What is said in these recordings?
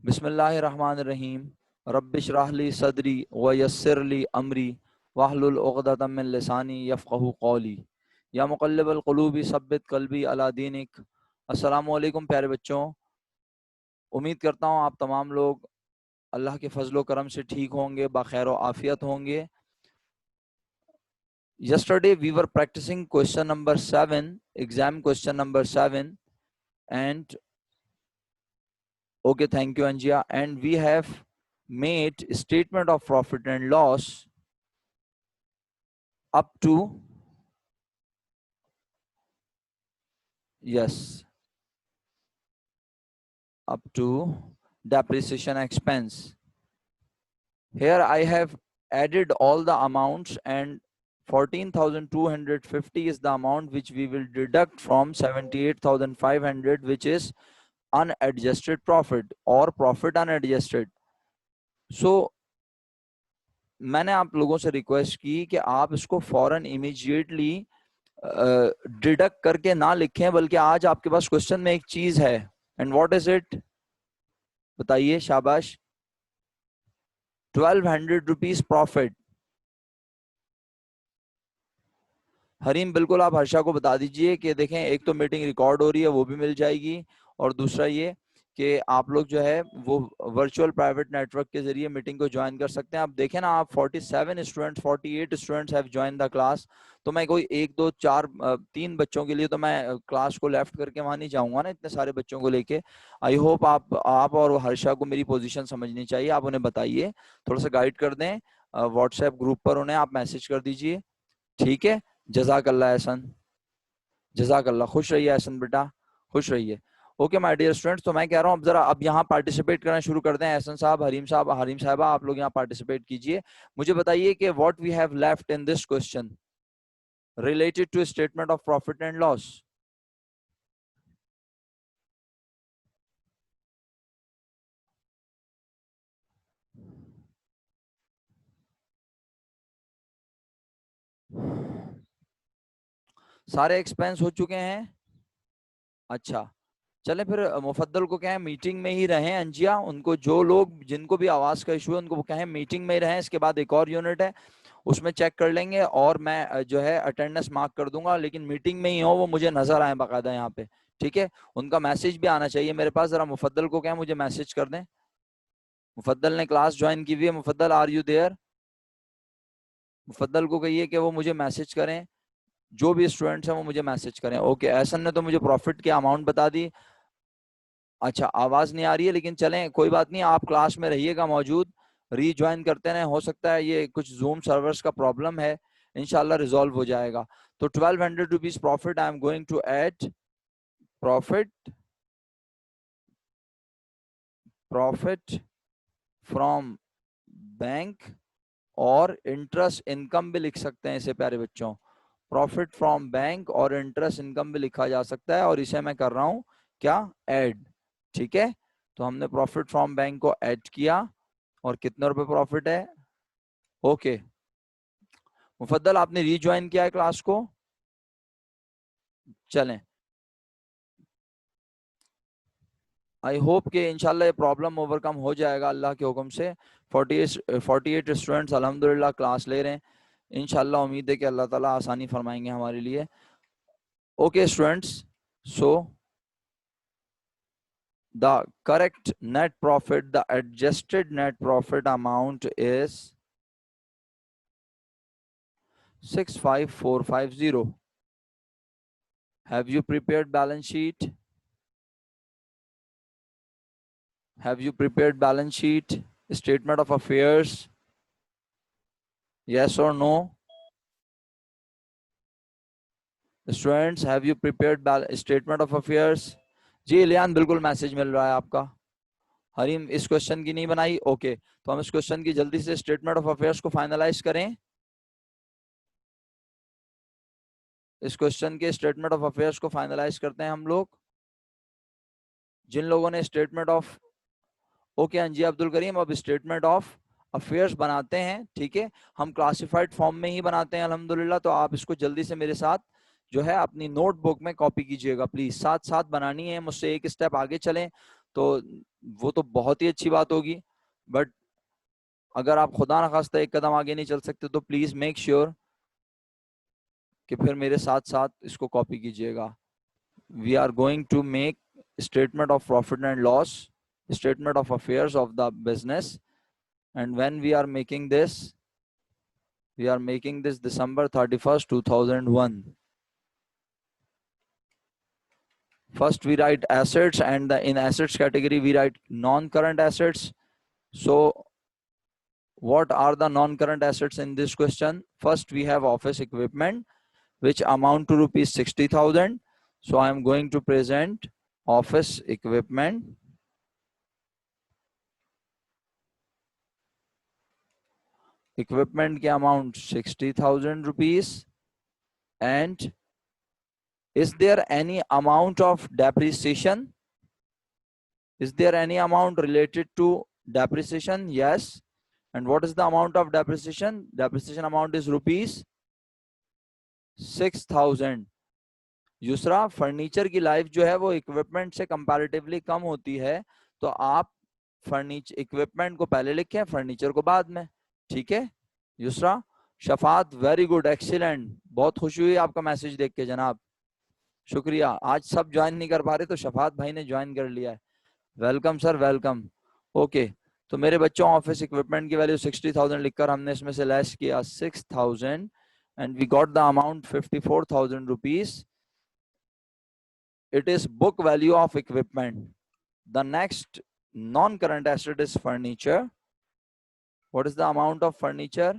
बिस्मिल्लाहिर्रहमानिर्रहीम। रब्बिश्रह ली सदरी व यस्सिर ली अमरी वाहलुल उक़दतम मिन लिसानी यफ़क़हू क़ौली। या मुक़ल्लिबल क़ुलूबि सब्बित क़ल्बी अला दीनिक। अस्सलामु अलैकुम प्यारे बच्चों, उम्मीद करता हूँ आप तमाम लोग अल्लाह के फजलो करम से ठीक होंगे, बखैर आफियत होंगे। Yesterday we were practicing question number 7, exam question number 7, and okay, thank you Anjia, and we have made statement of profit and loss up to, yes, up to depreciation expense. Here I have added all the amounts, and 14,250 is the amount which we will deduct from 78,500, which is unadjusted profit or profit unadjusted. So मैंने आप लोगों से request की कि आप इसको फौरन immediately deduct करके ना लिखें, बल्कि आज आपके पास क्वेश्चन में एक चीज है, एंड व्हाट इज इट, बताइए, शाबाश। 1200 रुपीज प्रॉफिट। हरीम बिल्कुल आप हर्षा को बता दीजिए कि देखें, एक तो मीटिंग रिकॉर्ड हो रही है, वो भी मिल जाएगी, और दूसरा ये कि आप लोग जो है वो वर्चुअल प्राइवेट नेटवर्क के जरिए मीटिंग को ज्वाइन कर सकते हैं। आप देखें ना, आप 47 students, 48 students have join the class. तो मैं कोई 1 2 4 3 बच्चों के लिए तो मैं क्लास को लेफ्ट करके वहां नहीं जाऊंगा ना, इतने सारे बच्चों को लेके। आई होप आप और हर्षा को मेरी पोजीशन समझनी चाहिए। आप उन्हें बताइए, थोड़ा सा गाइड कर दें, व्हाट्सएप ग्रुप पर उन्हें आप मैसेज कर दीजिए, ठीक है। जज़ाकल्लाह एहसन, जज़ाकल्लाह। खुश रहिए एहसन बेटा, खुश रहिए। ओके माय डियर स्टूडेंट्स, तो मैं कह रहा हूँ अब जरा अब यहाँ पार्टिसिपेट करना शुरू कर दें। एहसन साहब, हरीम साहब, हरीम साहबा, आप लोग यहाँ पार्टिसिपेट कीजिए। मुझे बताइए कि what we have left in this question related to statement of profit and loss. सारे एक्सपेंस हो चुके हैं? अच्छा, चले फिर मुफद्दल को कहें मीटिंग में ही रहें। अंजिया, उनको जो लोग जिनको भी आवाज का इशू है उनको कहें मीटिंग में ही रहें। इसके बाद एक और यूनिट है, उसमें चेक कर लेंगे, और मैं जो है अटेंडेंस मार्क कर दूंगा, लेकिन मीटिंग में ही हो, वो मुझे नजर आए बाकायदा यहाँ पे, ठीक है। उनका मैसेज भी आना चाहिए मेरे पास। जरा मुफद्दल को कहें मुझे मैसेज कर दें। मुफद्दल ने क्लास ज्वाइन की हुई है। Mufaddal, are you there? Mufaddal को कहिए कि वो मुझे मैसेज करें, जो भी स्टूडेंट्स हैं वो मुझे मैसेज करें। ओके, एहसन ने तो मुझे प्रॉफिट की अमाउंट बता दी। अच्छा, आवाज नहीं आ रही है, लेकिन चलें कोई बात नहीं, आप क्लास में रहिएगा मौजूद, रीज्वाइन करते रहें। हो सकता है ये कुछ जूम सर्वर्स का प्रॉब्लम है, इंशाल्लाह रिजॉल्व हो जाएगा। तो 1200 rupees profit I am going to add profit, profit from bank, और इंटरेस्ट इनकम भी लिख सकते हैं इसे प्यारे बच्चों। प्रॉफिट फ्रॉम बैंक और इंटरेस्ट इनकम भी लिखा जा सकता है, और इसे मैं कर रहा हूं क्या, ऐड, ठीक है। तो हमने प्रॉफिट फ्रॉम बैंक को ऐड किया, और कितने रुपए प्रॉफिट है। ओके, मुफद्दल आपने रीज्वाइन किया है क्लास को, चलें। आई होप कि इंशाल्लाह ये प्रॉब्लम ओवरकम हो जाएगा अल्लाह के हुक्म से। 48 स्टूडेंट्स अल्हम्दुलिल्लाह क्लास ले रहे हैं, इंशाल्लाह उम्मीद है कि अल्लाह ताला आसानी फरमाएंगे हमारे लिए। Okay students, so the correct net profit, the adjusted net profit amount is 65450. Have you prepared balance sheet? Have you prepared balance sheet, statement of affairs? Yes or no? Students, have you prepared statement of affairs? जी इलियान, बिल्कुल message मिल रहा है आपका। हरीम, इस question की नहीं बनाई? Okay, तो हम इस क्वेश्चन की जल्दी से स्टेटमेंट ऑफ अफेयर्स को फाइनलाइज करें। इस क्वेश्चन के स्टेटमेंट ऑफ अफेयर्स को फाइनलाइज करते हैं हम लोग। जिन लोगों ने स्टेटमेंट ऑफ, ओके अंजी अब्दुल करीम, अब स्टेटमेंट ऑफ अफेयर्स बनाते हैं, ठीक है। हम क्लासिफाइड फॉर्म में ही बनाते हैं अल्हम्दुलिल्लाह। तो आप इसको जल्दी से मेरे साथ जो है अपनी नोटबुक में कॉपी कीजिएगा प्लीज, साथ साथ बनानी है, मुझसे एक स्टेप आगे चलें। तो वो तो बहुत ही अच्छी बात होगी, बट अगर आप खुदा न खास्ता एक कदम आगे नहीं चल सकते तो प्लीज मेक श्योर कि फिर मेरे साथ साथ इसको कॉपी कीजिएगा। We are going to make statement of profit and loss, statement of affairs of the business, and when we are making this December 31st 2001. First we write assets, and in assets category we write non-current assets. So what are the non-current assets in this question? First we have office equipment which amount to rupees 60,000. So I am going to present office equipment. Equipment के amount 60,000 rupees. And is there any amount of depreciation? Is there any amount related to depreciation? Yes. And what is the amount of depreciation? Depreciation amount is rupees 6,000. दूसरा, furniture की life जो है वो equipment से comparatively कम होती है, तो आप फर्नीचर इक्विपमेंट को पहले लिखें, फर्नीचर को बाद में। ठीक है। दूसरा, शफात वेरी गुड, एक्सीलेंट, बहुत खुशी हुई आपका मैसेज देख के जनाब, शुक्रिया। आज सब ज्वाइन नहीं कर पा रहे तो शफात भाई ने ज्वाइन कर लिया है, वेलकम सर, वेलकम। ओके, तो मेरे बच्चों ऑफिस इक्विपमेंट की वैल्यू 60,000 लिखकर हमने इसमें से लेस किया 6,000 and we got the amount 54,000 rupees. It is book value of equipment. The next non current asset is furniture. What is the amount of furniture?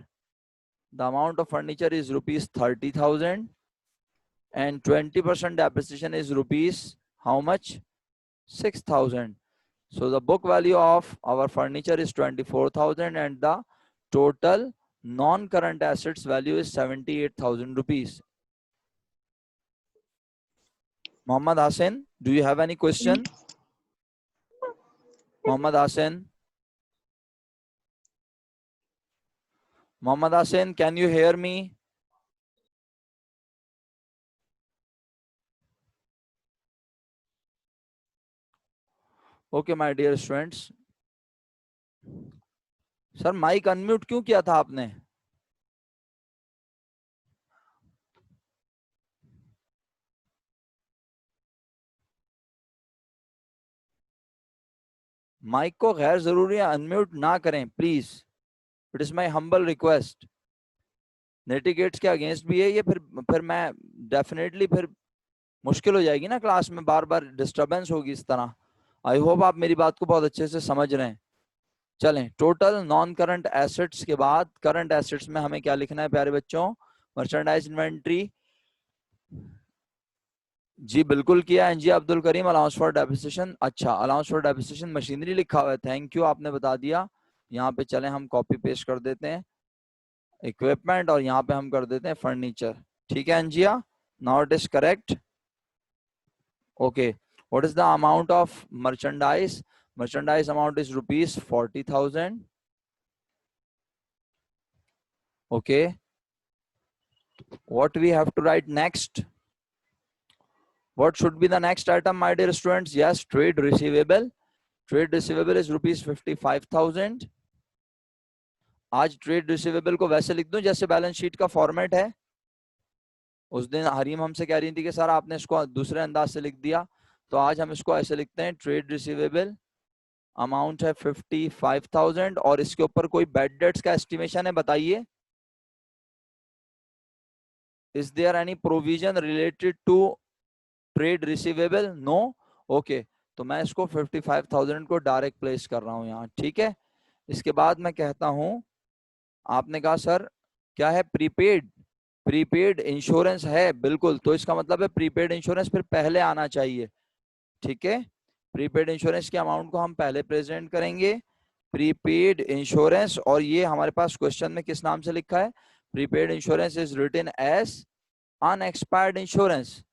The amount of furniture is rupees 30,000 and 20% depreciation is rupees how much? 6,000. So the book value of our furniture is 24,000 and the total non-current assets value is 78,000 rupees. Mohammad Hassan, do you have any question? Mohammad Hassan? Mohammad Hassan, can you hear me? Okay, my dear students. Sir mic unmute क्यों किया था आपने? Mic को गैर जरूरी unmute ना करें please, it is my humble request. Netiquettes के अगेंस्ट भी है ये, फिर मैं डेफिनेटली फिर मुश्किल हो जाएगी ना क्लास में, बार बार डिस्टरबेंस होगी इस तरह। आई होप आप मेरी बात को बहुत अच्छे से समझ रहे हैं। चलें, टोटल नॉन करंट एसेट्स के बाद करंट एसेट्स में हमें क्या लिखना है प्यारे बच्चों? Merchandise inventory. जी बिल्कुल किया है जी Abdul Karim. Allowance for depreciation, अच्छा अलाउंस फॉर डेप्रिसिएशन मशीनरी लिखा हुआ है, थैंक यू आपने बता दिया। यहाँ पे चलें हम कॉपी पेस्ट कर देते हैं इक्विपमेंट और यहाँ पे हम कर देते हैं फर्नीचर। ठीक है Anjiya, now it is correct. Okay, what is the amount of merchandise? Merchandise amount is rupees 40,000. Okay, what we have to write next? What should be the next item, my dear students? Yes, trade receivable. Trade receivable is rupees 55,000. आज trade receivable को वैसे लिख दूं जैसे balance sheet का format है। उस दिन हरीम हमसे कह रही थी कि सर आपने इसको दूसरे अंदाज से लिख दिया, तो आज हम इसको ऐसे लिखते हैं, ट्रेड रिसीवेबल अमाउंट है 55,000 और इसके ऊपर कोई बैड डेट्स का एस्टिमेशन है, बताइए। Is there any provision related to trade receivable? No. Okay, तो मैं इसको 55,000 को डायरेक्ट प्लेस कर रहा हूं यहाँ। ठीक है, इसके बाद मैं कहता हूं, आपने कहा सर क्या है? प्रीपेड। प्रीपेड इंश्योरेंस है, बिल्कुल, तो इसका मतलब है प्रीपेड इंश्योरेंस फिर पहले आना चाहिए। ठीक है, प्रीपेड इंश्योरेंस के अमाउंट को हम पहले प्रेजेंट करेंगे, प्रीपेड इंश्योरेंस। और ये हमारे पास क्वेश्चन में किस नाम से लिखा है? Prepaid insurance is written as unexpired insurance.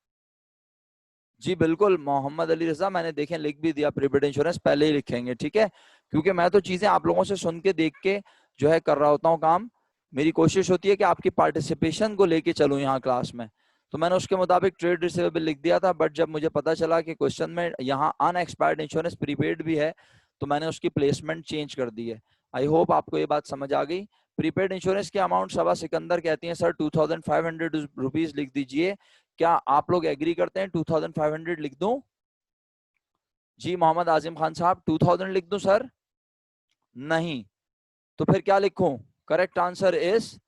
जी बिल्कुल मोहम्मद अली रजा, मैंने देखें लिख भी दिया, प्रीपेड इंश्योरेंस पहले ही लिखेंगे। ठीक है, क्योंकि मैं तो चीजें आप लोगों से सुन के देख के जो है कर रहा होता हूँ काम। मेरी कोशिश होती है कि आपकी पार्टिसिपेशन को लेके चलूं यहाँ क्लास में, तो मैंने उसके मुताबिक ट्रेड रिसीवेबल लिख दिया था, बट जब मुझे पता चला कि क्वेश्चन में यहाँ अनएक्सपायर्ड इंश्योरेंस प्रीपेड भी है, तो मैंने उसकी प्लेसमेंट चेंज कर दी है। आई होप आपको ये बात समझ आ गई। प्रीपेड इंश्योरेंस की अमाउंट सबा सिकंदर कहती है सर 2500 रुपीज लिख दीजिए। क्या आप लोग एग्री करते हैं 2500 लिख दूं? जी मोहम्मद आजिम खान साहब 2000 लिख दूं सर? नहीं, तो फिर क्या लिखूं? करेक्ट आंसर इज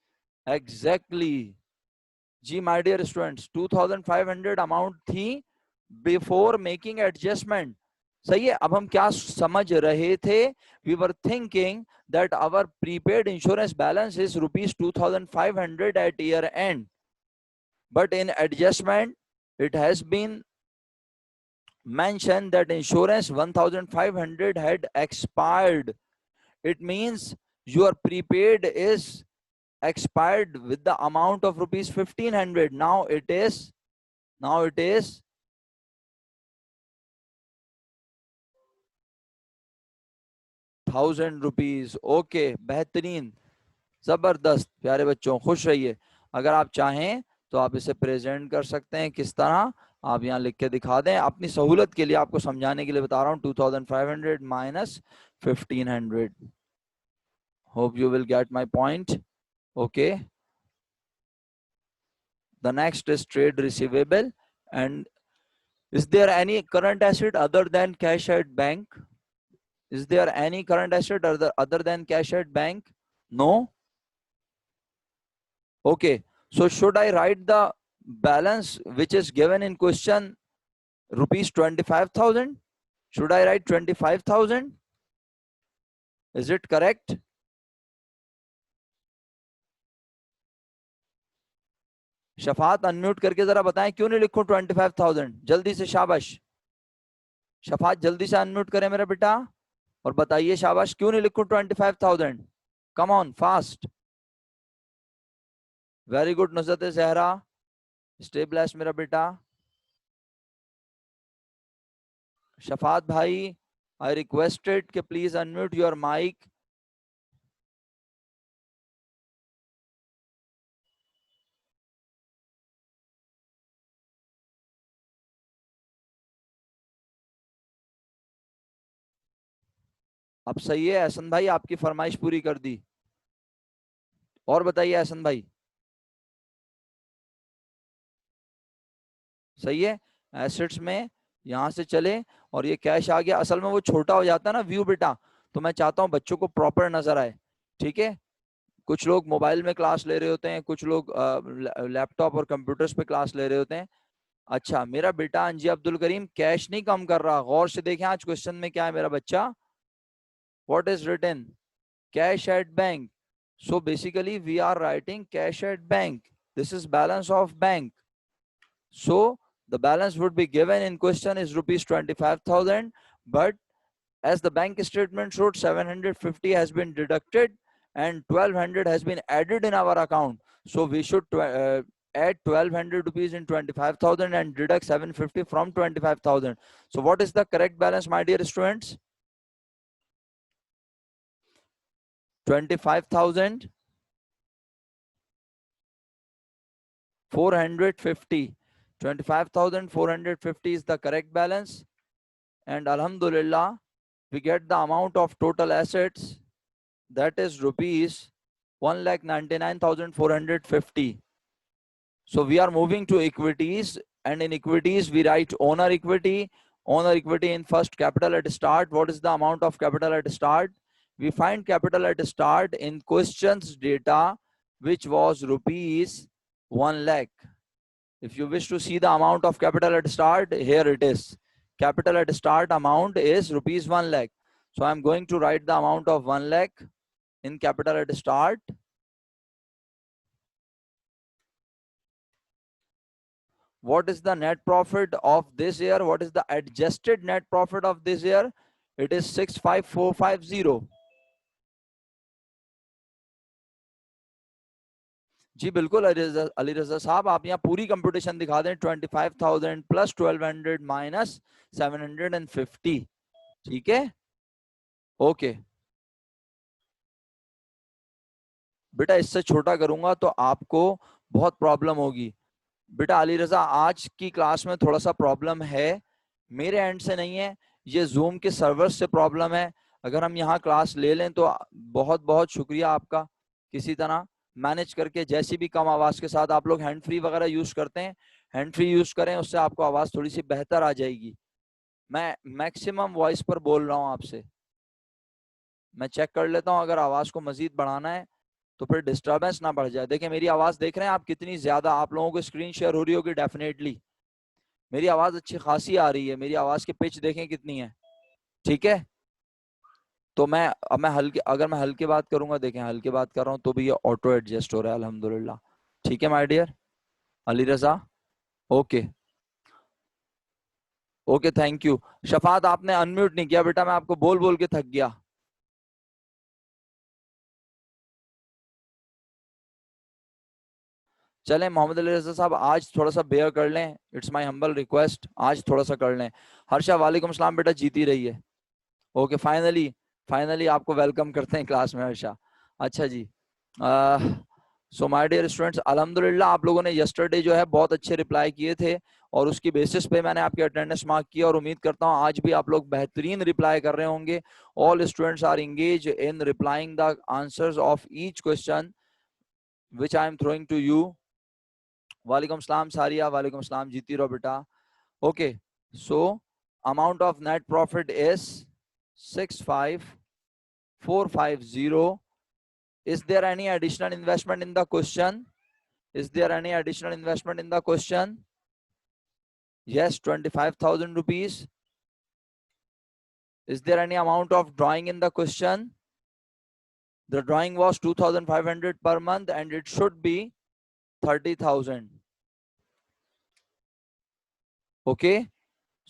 एग्जैक्टली जी माय डियर स्टूडेंट्स 2500 अमाउंट थी बिफोर मेकिंग एडजस्टमेंट। सही है। अब हम क्या समझ रहे थे? We were thinking that our prepaid insurance balance is rupees 2500 at year end, but in adjustment it has been mentioned that insurance 1500 had expired. It means your prepaid is expired with the amount of rupees 1500. Now it is 1000 rupees. Okay, बेहतरीन, जबरदस्त। प्यारे बच्चों खुश रहिए। अगर आप चाहें तो आप इसे प्रेजेंट कर सकते हैं। किस तरह? आप यहाँ लिख के दिखा दें। अपनी सहूलत के लिए आपको समझाने के लिए बता रहा हूँ। 2500 minus 1500। Hope you will get my point. Okay, the next is trade receivable. And is there any current asset other than cash at bank? Is there any current asset other than cash at bank? No. Okay, so should I write the balance which is given in question rupees 25,000? Should I write 25,000? Is it correct? Shafat unmute करके जरा बताएं क्यों नहीं लिखूं 25,000? जल्दी से, शाबाश। शफात जल्दी से अनम्यूट करें मेरा बेटा और बताइए शाबाश, क्यों नहीं लिखूं 25,000? Come on fast. Very good Nusrat Zahra, stay blessed मेरा बेटा। शफात भाई, आई रिक्वेस्टेड कि प्लीज अनम्यूट योर माइक। अब सही है एहसन भाई, आपकी फरमाइश पूरी कर दी। और बताइए एहसन भाई, सही है। एसेट्स में यहां से चले और ये कैश आ गया। असल में वो छोटा हो जाता है ना व्यू बेटा, तो मैं चाहता हूं बच्चों को प्रॉपर नजर आए। ठीक है, कुछ लोग मोबाइल में क्लास ले रहे होते हैं, कुछ लोग लैपटॉप और कंप्यूटर्स पे क्लास ले रहे होते हैं। अच्छा, मेरा बेटा अंजी अब्दुल करीम कैश नहीं कम कर रहा। गौर से देखें आज क्वेश्चन में क्या है मेरा बच्चा। What is written? Cash at bank. So basically we are writing cash at bank. This is balance of bank. So the balance would be given in question is rupees 25,000, but as the bank statement showed 750 has been deducted and 1200 has been added in our account. So we should add 1200 rupees in 25,000 and deduct 750 from 25,000. So what is the correct balance, my dear students? 25,450. 25,450 is the correct balance. And alhamdulillah, we get the amount of total assets, that is rupees 1,99,450. So we are moving to equities, and in equities we write owner equity. Owner equity in first capital at start. What is the amount of capital at start? We find capital at start in questions data, which was rupees 1 lakh. If you wish to see the amount of capital at start, here it is. Capital at start amount is rupees 1 lakh. So I'm going to write the amount of 1 lakh in capital at start. What is the net profit of this year? What is the adjusted net profit of this year? It is 65450. जी बिल्कुल अली रजा साहब, आप यहाँ पूरी computation दिखा दें। 25,000 plus 1200 minus 750। ठीक है, okay बेटा, इससे छोटा करूंगा तो आपको बहुत प्रॉब्लम होगी। बेटा अली रजा, आज की क्लास में थोड़ा सा प्रॉब्लम है, मेरे एंड से नहीं है, ये जूम के सर्वर से प्रॉब्लम है। अगर हम यहाँ क्लास ले लें तो बहुत बहुत शुक्रिया आपका। किसी तरह मैनेज करके, जैसी भी कम आवाज के साथ, आप लोग हैंड फ्री वगैरह यूज करते हैं, हैंड फ्री यूज करें, उससे आपको आवाज थोड़ी सी बेहतर आ जाएगी। मैं मैक्सिमम वॉइस पर बोल रहा हूँ आपसे। मैं चेक कर लेता हूँ, अगर आवाज को मजीद बढ़ाना है तो फिर डिस्टरबेंस ना बढ़ जाए। देखिए मेरी आवाज देख रहे हैं आप कितनी ज्यादा, आप लोगों को स्क्रीन शेयर हो रही होगी डेफिनेटली। मेरी आवाज अच्छी खासी आ रही है, मेरी आवाज की पिच देखें कितनी है। ठीक है, तो अब मैं हल्के, अगर मैं हल्के बात करूंगा, देखें हल्के बात कर रहा हूँ तो भी ये ऑटो एडजस्ट हो रहा है अल्हम्दुलिल्लाह। ठीक है my dear Ali Raza. Okay okay, thank you. Shafat आपने अनम्यूट नहीं किया बेटा, मैं आपको बोल बोल के थक गया। चलें मोहम्मद अली रजा साहब, आज थोड़ा सा बेयर कर लें, इट्स माय हम्बल रिक्वेस्ट, आज थोड़ा सा कर लें। हर्षा वालेकुम सलाम बेटा, जीती रही है। ओके, फाइनली फाइनली आपको वेलकम करते हैं क्लास में हर्षा। अच्छा जी, सो माय डियर स्टूडेंट्स, अल्हम्दुलिल्लाह आप लोगों ने यस्टरडे जो है बहुत अच्छे रिप्लाई किए थे, और उसकी बेसिस पे मैंने आपके अटेंडेंस मार्क किया, और उम्मीद करता हूँ आज भी आप लोग बेहतरीन रिप्लाई कर रहे होंगे। All students are engage in replying the answers of each question which I am throwing to you. वालेकुम सलाम सारिया, वालेकुम सलाम, जीती रहो बेटा। Okay, so amount of net profit is 65450। Is there any additional investment in the question? Is there any additional investment in the question? Yes, 25,000 rupees. Is there any amount of drawing in the question? The drawing was 2,500 per month and it should be 30,000. Okay.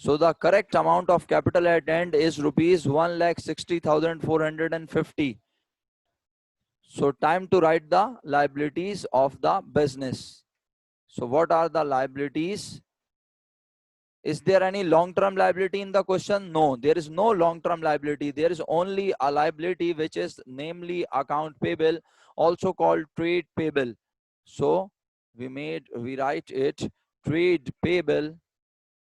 So the correct amount of capital at end is rupees 1,60,450. So time to write the liabilities of the business. So what are the liabilities? Is there any long-term liability in the question? No, there is no long-term liability. There is only a liability which is namely account payable, also called trade payable. So we write it trade payable,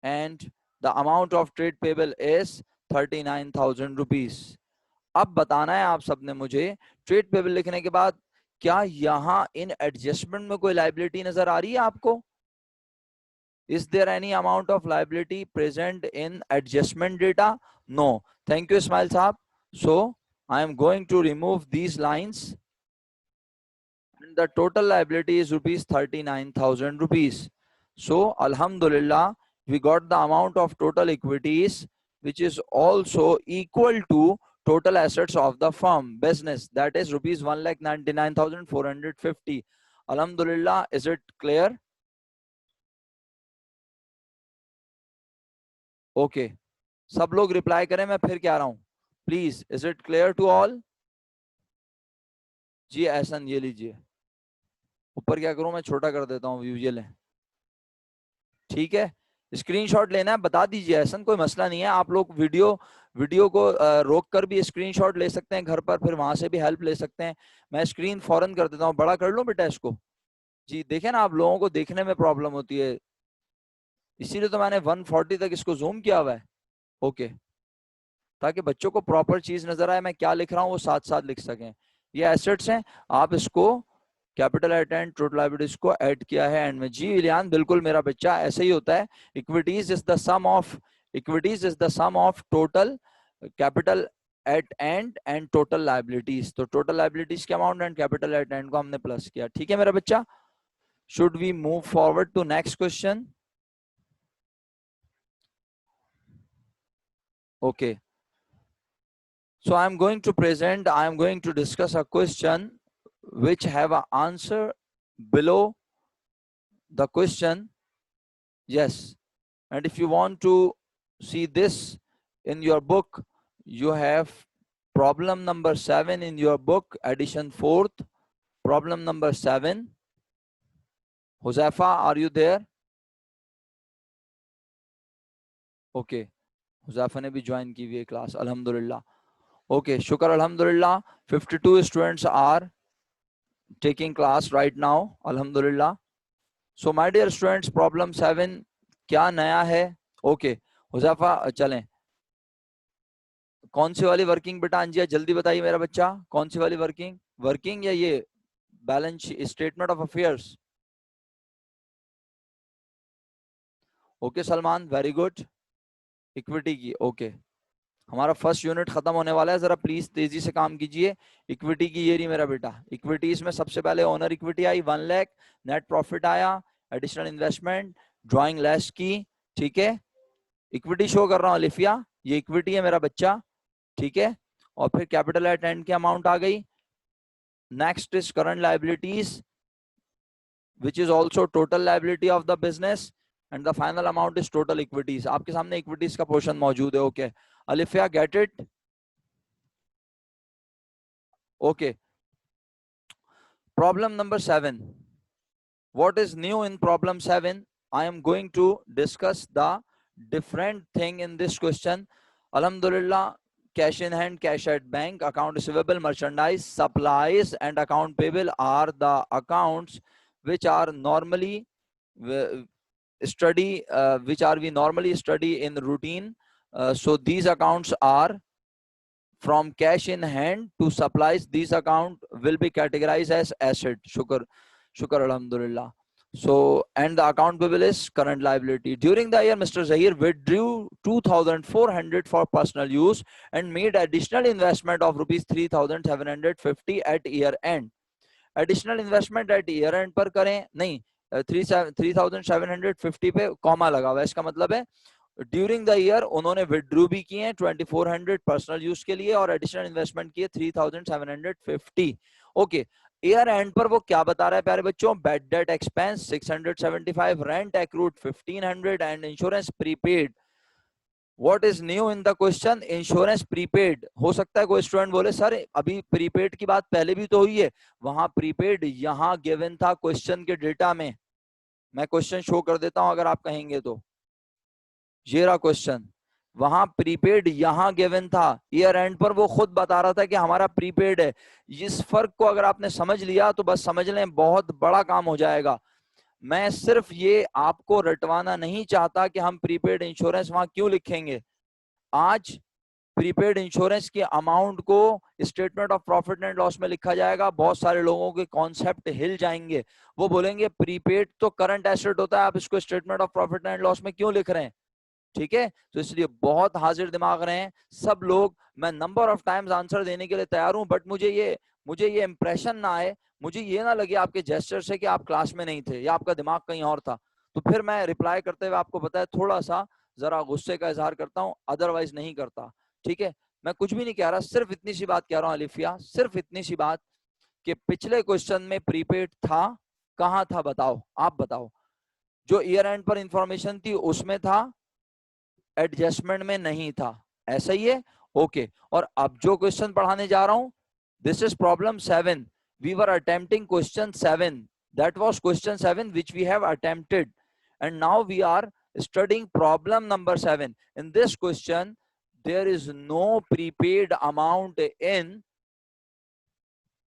and the amount of trade payable is 39,000 rupees. अब बताना है आप सबने मुझे, trade payable लिखने के बाद क्या यहाँ इन एडजस्टमेंट में कोई लाइबिलिटी नजर आ रही है आपको? Is there any amount of liability present in adjustment data? No. Thank you, Ismail Saab. So I am going to remove these lines. And the total liability is rupees 39,000 rupees. So Alhamdulillah, we got the amount of total equities, which is also equal to total assets of the firm business, that is rupees 1,99,450. Alhamdulillah, is it clear? Okay सब लोग reply करें, मैं फिर क्या रहा हूं please. Is it clear to all? जी एहसन, ये लीजिए, ऊपर क्या करूं मैं, छोटा कर देता हूँ व्यू, ये लें। ठीक है, स्क्रीनशॉट लेना है बता दीजिए, एहसन कोई मसला नहीं है। आप लोग वीडियो को रोक कर भी स्क्रीनशॉट ले सकते हैं घर पर, फिर वहां से भी हेल्प ले सकते हैं। मैं स्क्रीन फौरन कर देता हूँ, बड़ा कर लूं बेटा इसको? जी देखें ना, आप लोगों को देखने में प्रॉब्लम होती है, इसीलिए तो मैंने 140 तक इसको जूम किया हुआ है। ओके, ताकि बच्चों को प्रॉपर चीज नजर आए, मैं क्या लिख रहा हूँ वो साथ साथ लिख सकें। ये एसेट्स हैं, आप इसको capital at end total liabilities को ऐड किया है एंड में। जी इलियान, बिल्कुल मेरा बच्चा, ऐसे ही होता है। Equities is the sum of total capital at end total liabilities. तो टोटल लायबिलिटीज के amount and capital at end को हमने प्लस किया। ठीक है मेरा बच्चा, should we move forward to next question? Okay, so I am going to discuss a question which have an answer below the question. Yes, and if you want to see this in your book, you have problem number 7 in your book, edition 4th, problem number 7. Huzaifa, are you there? Okay, Huzaifa ने भी join की हुई है class, अल्हम्दुलिल्लाह। Okay, शुक्र अल्हम्दुलिल्लाह, 52 students are taking class right now, alhamdulillah. So my dear students, problem 7 क्या नया है? ओके हुजैफा, चलें। कौन सी वाली वर्किंग बेटा? अंजिया जल्दी बताइए मेरा बच्चा, कौन सी वाली वर्किंग? वर्किंग या ये balance statement of affairs? Okay Salman, very good. Equity की, ओके। हमारा फर्स्ट यूनिट खत्म होने वाला है, जरा प्लीज तेजी से काम कीजिए। इक्विटी की ये रही मेरा बेटा। इक्विटीज में सबसे पहले ओनर इक्विटी आई 1 लाख, नेट प्रॉफिट आया, एडिशनल इन्वेस्टमेंट, ड्रॉइंग लेस की, ठीक है। इक्विटी शो कर रहा हूँ लिफिया, ये इक्विटी है मेरा बच्चा, ठीक है। और फिर कैपिटल एट एंड की अमाउंट आ गई। Next is current liabilities which is also total liability of the business, and the final amount is total equities. आपके सामने इक्विटीज का पोर्शन मौजूद है, okay. Alifiya get it? Okay. Problem number 7. What is new in problem 7? I am going to discuss the different thing in this question. Alhamdulillah, cash in hand, cash at bank, account receivable, merchandise, supplies, and account payable are the accounts which are normally we normally study in routine. So these accounts are from cash in hand to supplies. These account will be categorized as asset. Shukr alhamdulillah. So, and the account payable is current liability. During the year, Mr. Zahir withdrew 2,400 for personal use and made additional investment of rupees 3,750 at year end. Additional investment at year end पर करें नहीं, 3,750 पे comma लगा हुआ है, इसका मतलब है ड्यूरिंग द ईयर उन्होंने विड्रू भी किए हैं 2,400 पर्सनल यूज के लिए और एडिशनल इन्वेस्टमेंट किए 3,750। ओके, ईयर एंड पर वो क्या बता रहा है प्यारे बच्चों? Bad debt expense 675, rent accrued 1,500 and insurance prepaid. What is new in the question? Insurance prepaid. हो सकता है कोई स्टूडेंट बोले सर अभी प्रीपेड की बात पहले भी तो हुई है, वहां प्रीपेड यहां गिवन था क्वेश्चन के डेटा में। मैं क्वेश्चन शो कर देता हूं अगर आप कहेंगे तो। ये रहा क्वेश्चन, वहां प्रीपेड यहां गिवन था, ईयर एंड पर वो खुद बता रहा था कि हमारा प्रीपेड है। इस फर्क को अगर आपने समझ लिया तो बस समझ लें बहुत बड़ा काम हो जाएगा। मैं सिर्फ ये आपको रटवाना नहीं चाहता कि हम प्रीपेड इंश्योरेंस वहां क्यों लिखेंगे। आज प्रीपेड इंश्योरेंस की अमाउंट को statement of profit and loss में लिखा जाएगा। बहुत सारे लोगों के कॉन्सेप्ट हिल जाएंगे, वो बोलेंगे प्रीपेड तो करंट एसेट होता है, आप इसको statement of profit and loss में क्यों लिख रहे हैं? ठीक है, तो इसलिए बहुत हाजिर दिमाग रहे हैं सब लोग। मैं नंबर ऑफ टाइम्स आंसर देने के लिए तैयार हूं, बट मुझे ये इंप्रेशन ना आए, मुझे ये ना लगे आपके जेस्चर से कि आप क्लास में नहीं थे या आपका दिमाग कहीं और था, तो फिर मैं रिप्लाई करते हुए आपको बताया थोड़ा सा जरा गुस्से का इजहार करता हूं, अदरवाइज नहीं करता। ठीक है, मैं कुछ भी नहीं कह रहा, सिर्फ इतनी सी बात कह रहा हूं अलिफिया, सिर्फ इतनी सी बात कि पिछले क्वेश्चन में प्रीपेड था, कहां था बताओ, आप बताओ। जो ईयर एंड पर इंफॉर्मेशन थी उसमें था, एडजस्टमेंट में नहीं था, ऐसा ही है। ओके, और अब जो क्वेश्चन पढ़ाने जा रहा हूं, this is problem 7। We were attempting question 7, that was question 7 which we have attempted, and now we are studying problem number 7. In this question there is no prepaid amount in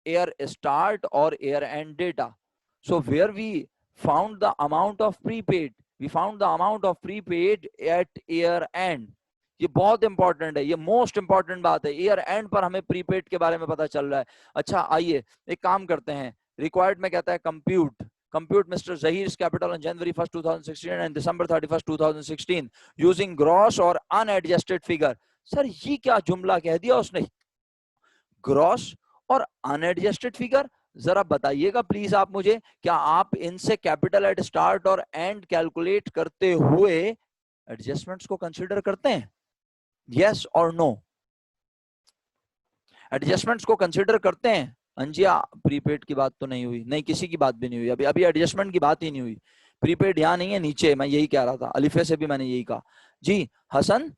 year start or year end data. So where we found the amount of prepaid, we found the amount of prepaid at year end. ये बहुत important है, ये most important बात है, year and पर हमें prepaid के बारे में पता चल रहा है। अच्छा आइए एक काम करते हैं, रिक्वायर्ड में कहता है compute mister Zaheer capital on January 1st 2016 and December 31st 2016 using gross और अनएडजस्टेड फिगर। सर ये क्या जुमला कह दिया उसने, ग्रॉस और अनएडजस्टेड फिगर? जरा बताइएगा प्लीज आप मुझे, क्या आप इनसे कैपिटल एट स्टार्ट और एंड कैलकुलेट करते हुए एडजस्टमेंट्स को कंसीडर करते हैं? यस और नो? एडजस्टमेंट्स को कंसीडर करते हैं? अंजिया प्रीपेड की बात तो नहीं हुई, नहीं किसी की बात भी नहीं हुई, अभी अभी एडजस्टमेंट की बात ही नहीं हुई। प्रीपेड यहां नहीं है, नीचे, मैं यही कह रहा था, अलिफे से भी मैंने यही कहा। जी हसन,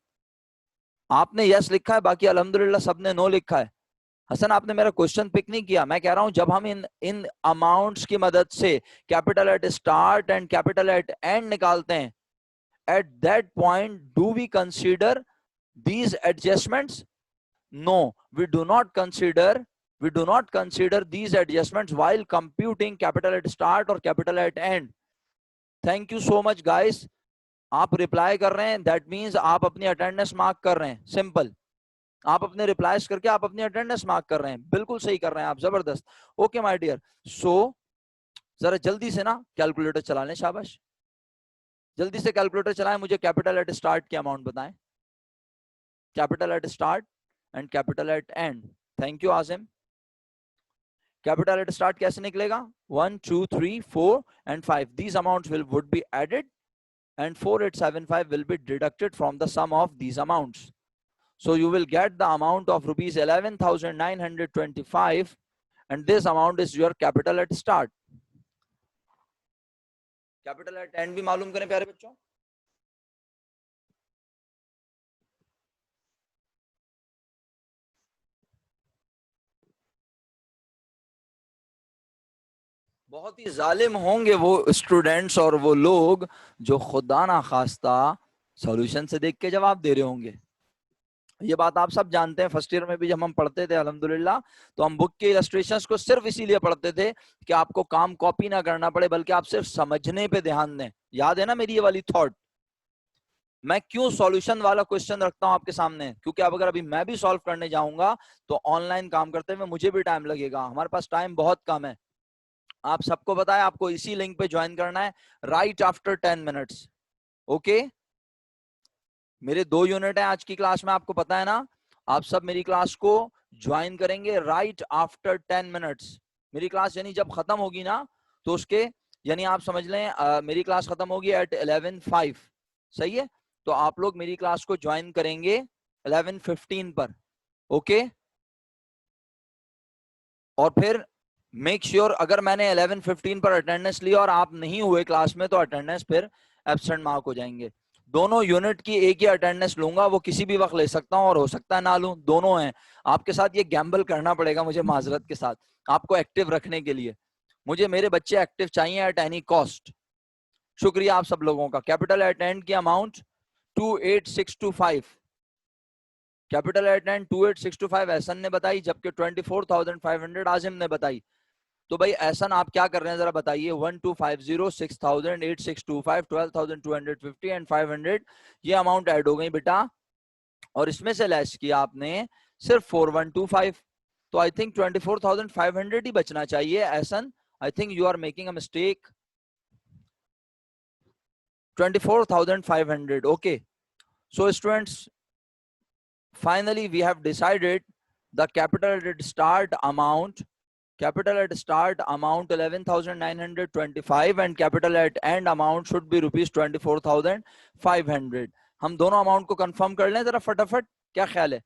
आपने यस लिखा है, बाकी अल्हम्दुलिल्लाह सबने नो लिखा है। हसन आपने मेरा क्वेश्चन पिक नहीं किया, मैं कह रहा हूं जब हम इन अमाउंट्स की मदद से capital at start and capital at end निकालते हैं, at that point do we consider these adjustments? No, we do not consider these adjustments while computing capital at start or capital at end. Thank you so much guys. आप reply कर रहे हैं, that means आप अपनी attendance mark कर रहे हैं। Simple, आप अपने रिप्लाईज करके आप अपनी अटेंडेंस मार्क कर रहे हैं, बिल्कुल सही कर रहे हैं आप, जबरदस्त। ओके माय डियर, सो जरा जल्दी से ना कैलकुलेटर चला लें, शाबाश, जल्दी से कैलकुलेटर चलाएं, मुझे कैपिटल एट स्टार्ट की अमाउंट बताएं, capital at start and capital at and. Thank you Asim. Capital at start कैसे निकलेगा? 1 2 3 4 and 5, these amounts would be added and 4875 will be deducted from the sum of these amounts. So you will get the amount of rupees 11,925 and this amount is your capital at start. Capital at and भी मालूम करें प्यारे बच्चों। बहुत ही जालिम होंगे वो students और वो लोग जो खुदा ना खास्ता सॉल्यूशन से देख के जवाब दे रहे होंगे। ये बात आप सब जानते हैं, फर्स्ट ईयर में भी जब हम पढ़ते थे अल्हम्दुलिल्लाह, तो हम बुक के इलस्ट्रेशंस को सिर्फ इसीलिए पढ़ते थे कि आपको काम कॉपी ना करना पड़े, बल्कि आप सिर्फ समझने पे ध्यान दें। याद है ना मेरी ये वाली थॉट? मैं क्यों सॉल्यूशन वाला क्वेश्चन रखता हूं आपके सामने? क्योंकि अब अगर अभी मैं भी सॉल्व करने जाऊंगा तो ऑनलाइन काम करते हुए मुझे भी टाइम लगेगा, हमारे पास टाइम बहुत कम है। आप सबको पता है, आपको इसी लिंक पे ज्वाइन करना है राइट आफ्टर 10 मिनट्स। ओके, मेरे 2 यूनिट है आज की क्लास में, आपको पता है ना। आप सब मेरी क्लास को ज्वाइन करेंगे राइट आफ्टर 10 मिनट्स। मेरी क्लास यानी जब खत्म होगी ना, तो उसके यानी आप समझ लें मेरी क्लास खत्म होगी एट 11:05, सही है? तो आप लोग मेरी क्लास को ज्वाइन करेंगे 11:15 पर। ओके, और फिर मेक श्योर अगर मैंने 11:15 पर अटेंडेंस लिया और आप नहीं हुए क्लास में, तो अटेंडेंस फिर एब्सेंट मार्क हो जाएंगे। दोनों यूनिट की एक ही अटेंडेंस लूंगा, वो किसी भी वक्त ले सकता हूं और हो सकता है ना लूं, दोनों हैं। आपके साथ ये गैम्बल करना पड़ेगा मुझे माजरत के साथ, आपको एक्टिव रखने के लिए। मुझे मेरे बच्चे एक्टिव चाहिए एट एनी कॉस्ट। शुक्रिया आप सब लोगों का। कैपिटल एट एंड की amount 28625, capital at end 28625 Ehsan ने बताई, जबकि 24,500 आजिम ने बताई। तो भाई एहसन आप क्या कर रहे हैं जरा बताइए। 1250, 6000, 8625, 12,250 एंड 500, ये अमाउंट ऐड हो गई बेटा, और इसमें से लेस किया आपने सिर्फ 4125। तो आई थिंक 24,500 ही बचना चाहिए Ehsan. I think you are making a mistake. 24,500, okay. So students, finally we have decided the capital at start amount, capital at start amount 11,925 and capital at end amount should be rupees 24,500. हम दोनों amount को confirm कर लें जरा फटाफट, क्या ख्याल है?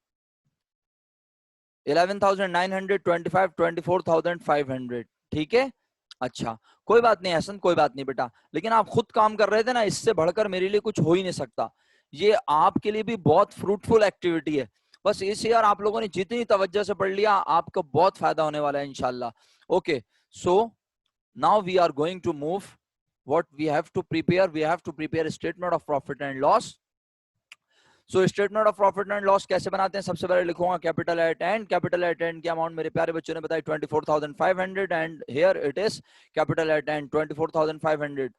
11,925, 24,500, ठीक है? अच्छा, कोई बात नहीं हसन, कोई बात नहीं बेटा, लेकिन आप खुद काम कर रहे थे ना, इससे बढ़कर मेरे लिए कुछ हो ही नहीं सकता। ये आपके लिए भी बहुत फ्रूटफुल एक्टिविटी है। बस इस ईयर आप लोगों ने जितनी तवज्जो से पढ़ लिया, आपको बहुत फायदा होने वाला है इंशाल्लाह। Okay, so now we are going to move what we have to prepare. We have to prepare statement of profit and loss. So statement of profit and loss कैसे बनाते हैं? सबसे पहले लिखूंगा capital at end. Capital at end की amount मेरे प्यारे बच्चों ने बताई 24,500 and here it is capital at end 24,500.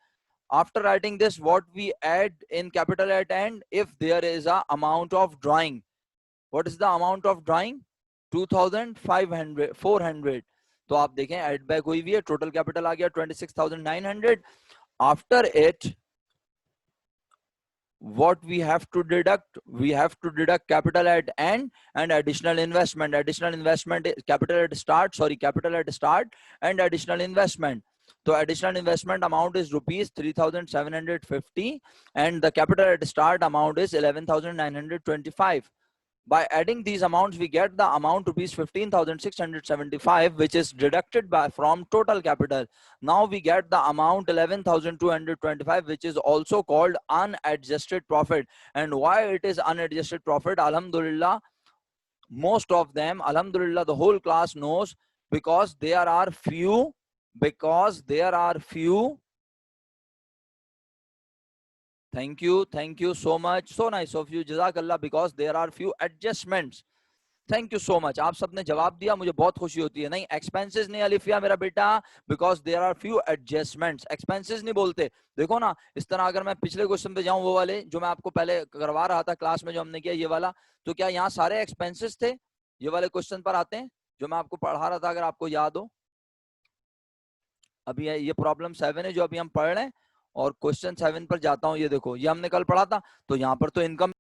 After writing this, what we add in capital at end if there is a amount of drawing? What is the amount of drawing? 2,500, 400. तो आप देखें add back हुई हुई है, total capital आ गया 26,900. After it what we have to deduct? We have to deduct capital at end and additional investment. Additional investment, capital at start, sorry, capital at start and additional investment. So additional investment amount is rupees 3,750 and the capital at start amount is 11,925. By adding these amounts, we get the amount rupees 15,675, which is deducted from total capital. Now we get the amount 11,225, which is also called unadjusted profit. And why it is unadjusted profit? Alhamdulillah, most of them, alhamdulillah, the whole class knows, because there are few, thank you so much, so nice of you, jazakallah, because there are few adjustments. Thank you so much, आप सबने जवाब दिया, मुझे बहुत खुशी होती है। नहीं, एक्सपेंसेस नहीं अलिफिया मेरा बेटा, because there are few adjustments, expenses नहीं बोलते। देखो ना, इस तरह अगर मैं पिछले क्वेश्चन पे जाऊं, वो वाले जो मैं आपको पहले करवा रहा था क्लास में, जो हमने किया ये वाला, तो क्या यहाँ सारे एक्सपेंसेस थे? ये वाले क्वेश्चन पर आते हैं जो मैं आपको पढ़ा रहा था, अगर आपको याद हो। अभी ये प्रॉब्लम 7 है जो अभी हम पढ़ रहे हैं, और क्वेश्चन 7 पर जाता हूँ। ये देखो, ये हमने कल पढ़ा था, तो यहाँ पर तो इनकम